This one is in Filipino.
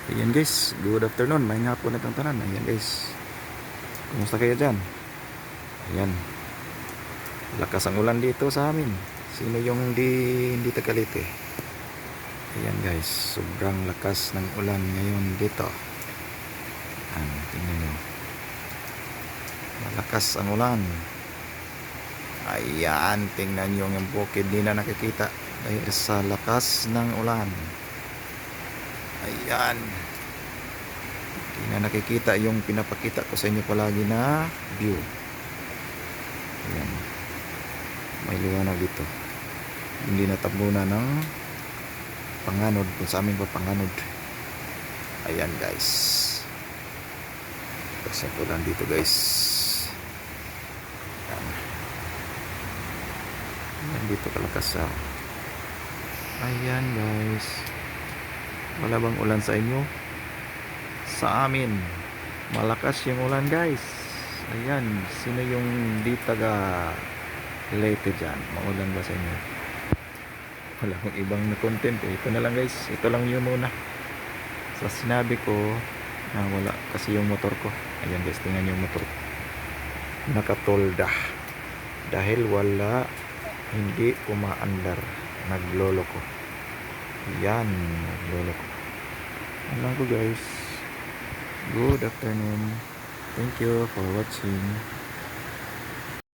Ayan guys, good afternoon. May nga po na itong tanan. Ayan guys, kumusta kayo dyan? Ayan, lakas ang ulan dito sa amin. Sino yung hindi tagalite? Ayan guys, sobrang lakas ng ulan ngayon dito. Tingnan nyo, malakas ang ulan. Ayan, tingnan nyo yung bukid, di na nakikita dahil sa lakas ng ulan. Ayan, hindi na nakikita yung pinapakita ko sa inyo palagi na view. Ayan, may liwanag dito, hindi natabunan ng panganod kung sa amin pa panganod. Ayan guys, kasi ko lang dito guys. Ayan, dito kalakas sa ayan guys, wala bang ulan sa inyo? Sa amin malakas yung ulan guys. Ayan, sino yung di taga Leyte dyan? Maulan ba sa inyo? Wala akong ibang na content eh. Ito na lang guys, ito lang yun muna sa sinabi ko na wala kasi yung motor ko. Ayan guys, tingnan yung motor ko, nakatolda dahil wala, hindi umaandar, naglolo ko. Yan, naglolo ko. Alam ko guys, good afternoon, thank you for watching.